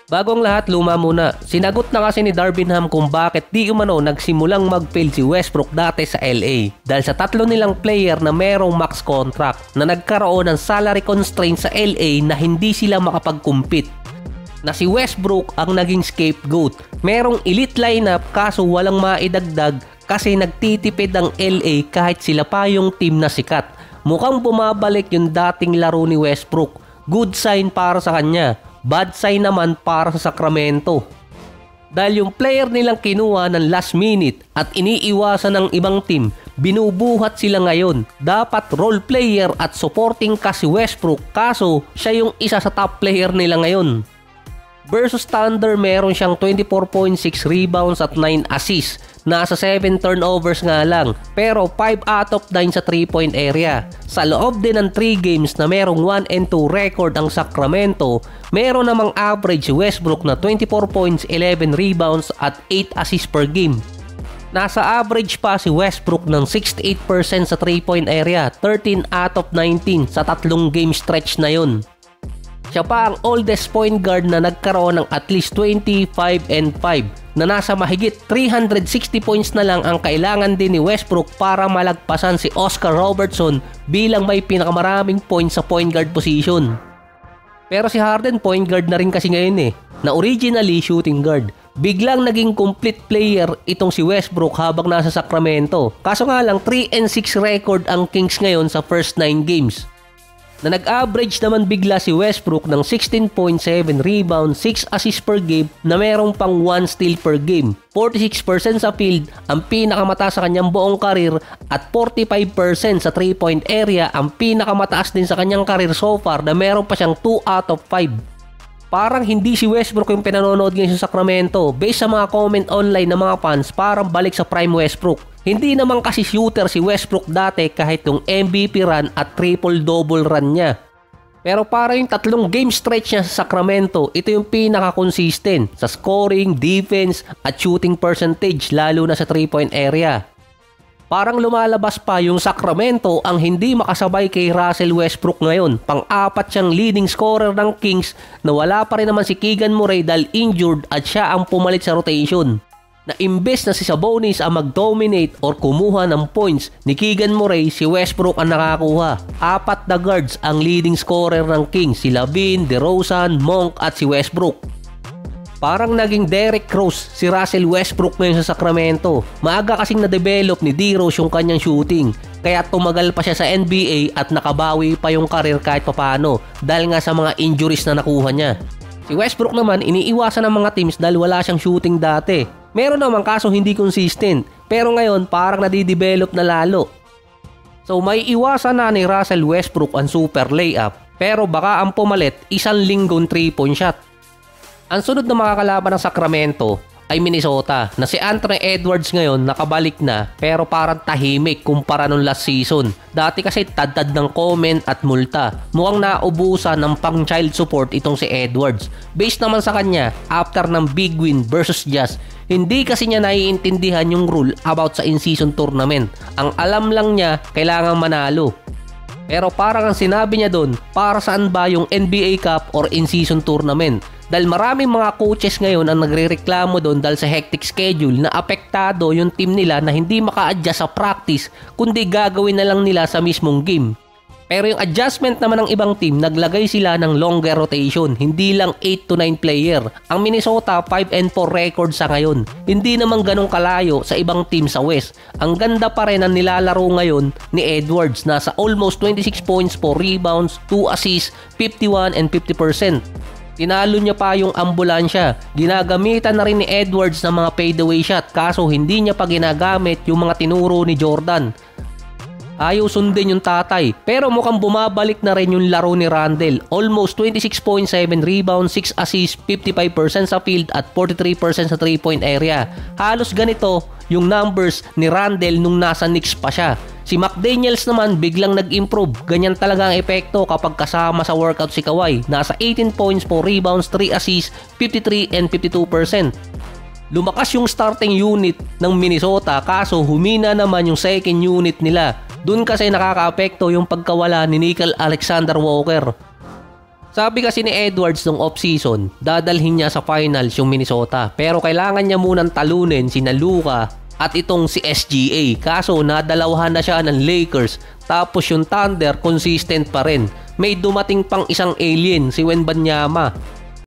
Bago ang lahat, luma muna. Sinagot na kasi ni Darvin Ham kung bakit di umano nagsimulang mag-fail si Westbrook dati sa LA. Dahil sa tatlo nilang player na merong max contract na nagkaroon ng salary constraint sa LA na hindi sila makapag-compete. Na si Westbrook ang naging scapegoat. Merong elite lineup kaso walang maidagdag kasi nagtitipid ang LA kahit sila pa yung team na sikat. Mukhang bumabalik yung dating laro ni Westbrook. Good sign para sa kanya. Bad sign naman para sa Sacramento. Dahil yung player nilang kinuha ng last minute at iniiwasan ng ibang team, binubuhat sila ngayon. Dapat role player at supporting ka si Westbrook kaso siya yung isa sa top player nila ngayon. Versus Thunder, meron siyang 24.6 rebounds at 9 assists. Nasa 7 turnovers nga lang, pero 5 out of 9 sa 3-point area. Sa loob din ng 3 games na merong 1-2 record ang Sacramento, meron namang average si Westbrook na 24 points, 11 rebounds at 8 assists per game. Nasa average pa si Westbrook ng 68% sa 3-point area, 13 out of 19 sa 3 game stretch na yun. Siya pa ang oldest point guard na nagkaroon ng at least 25-5 na nasa mahigit 360 points na lang ang kailangan din ni Westbrook para malagpasan si Oscar Robertson bilang may pinakamaraming points sa point guard position. Pero si Harden point guard na rin kasi ngayon na originally shooting guard. Biglang naging complete player itong si Westbrook habang nasa Sacramento. Kaso nga lang 3-6 record ang Kings ngayon sa first 9 games. Na nag-average naman bigla si Westbrook ng 16.7 rebounds, 6 assists per game na merong pang 1 steal per game. 46% sa field ang pinakamataas sa kanyang buong karir at 45% sa 3-point area ang pinakamataas din sa kanyang karir so far na meron pa siyang 2 out of 5. Parang hindi si Westbrook yung pinanonood ngayon sa Sacramento. Based sa mga comment online ng mga fans, parang balik sa prime Westbrook. Hindi naman kasi shooter si Westbrook dati kahit yung MVP run at triple-double run niya. Pero para yung 3 game stretch niya sa Sacramento, ito yung pinaka-consistent sa scoring, defense at shooting percentage lalo na sa 3-point area. Parang lumalabas pa yung Sacramento ang hindi makasabay kay Russell Westbrook ngayon. Pang-apat siyang leading scorer ng Kings na wala pa rin naman si Keegan Murray dahil injured at siya ang pumalit sa rotation. Na imbes na si Sabonis ang mag-dominate or kumuha ng points ni Keegan Murray, si Westbrook ang nakakuha. 4 na guards ang leading scorer ng Kings, si LaVine, DeRozan, Monk at si Westbrook. Parang naging Derrick Rose si Russell Westbrook ngayon sa Sacramento. Maaga kasing na-develop ni D-Rose yung kanyang shooting. Kaya tumagal pa siya sa NBA at nakabawi pa yung karir kahit papano dahil nga sa mga injuries na nakuha niya. Si Westbrook naman iniiwasan ng mga teams dahil wala siyang shooting dati. Meron naman kaso hindi consistent. Pero ngayon parang nadidevelop na lalo. So may iwasan na ni Russell Westbrook ang super layup. Pero baka ang pumalit 1 linggong 3-point shot. Ang sunod na makakalaban ng Sacramento ay Minnesota na si Anthony Edwards ngayon nakabalik na pero parang tahimik kumpara nung last season. Dati kasi tad-tad ng comment at multa. Mukhang naubusan ng pang child support itong si Edwards. Based naman sa kanya, after ng big win versus Jazz, hindi kasi niya naiintindihan yung rule about sa in-season tournament. Ang alam lang niya, kailangan manalo. Pero parang ang sinabi niya doon, para saan ba yung NBA Cup or in-season tournament? Dahil maraming mga coaches ngayon ang nagrereklamo doon dahil sa hectic schedule na apektado yung team nila na hindi maka-adjust sa practice kundi gagawin na lang nila sa mismong game. Pero yung adjustment naman ng ibang team, naglagay sila ng longer rotation, hindi lang 8 to 9 player. Ang Minnesota 5-4 record sa ngayon. Hindi naman ganong kalayo sa ibang team sa West. Ang ganda pa rin ang nilalaro ngayon ni Edwards, nasa almost 26 points, 4 rebounds, 2 assists, 51 and 50%. Tinalo niya pa yung ambulansya. Ginagamitan na rin ni Edwards ng mga fadeaway shot kaso hindi niya pa ginagamit yung mga tinuro ni Jordan. Ayaw sundin yung tatay pero mukhang bumabalik na rin yung laro ni Randle. Almost 26.7 rebounds, 6 assists, 55% sa field at 43% sa 3-point area. Halos ganito yung numbers ni Randle nung nasa Knicks pa siya. Si McDaniels naman biglang nag-improve. Ganyan talaga ang epekto kapag kasama sa workout si Kawhi. Nasa 18 points, 4 rebounds, 3 assists, 53 and 52%. Lumakas yung starting unit ng Minnesota kaso humina naman yung second unit nila. Doon kasi nakakaapekto yung pagkawala ni Nickeil Alexander Walker. Sabi kasi ni Edwards nung off-season, dadalhin niya sa finals yung Minnesota pero kailangan niya munang talunin sina Luka at itong si SGA. Kaso nadalawahan na siya ng Lakers tapos yung Thunder consistent pa rin. May dumating pang isang alien, si Wembanyama.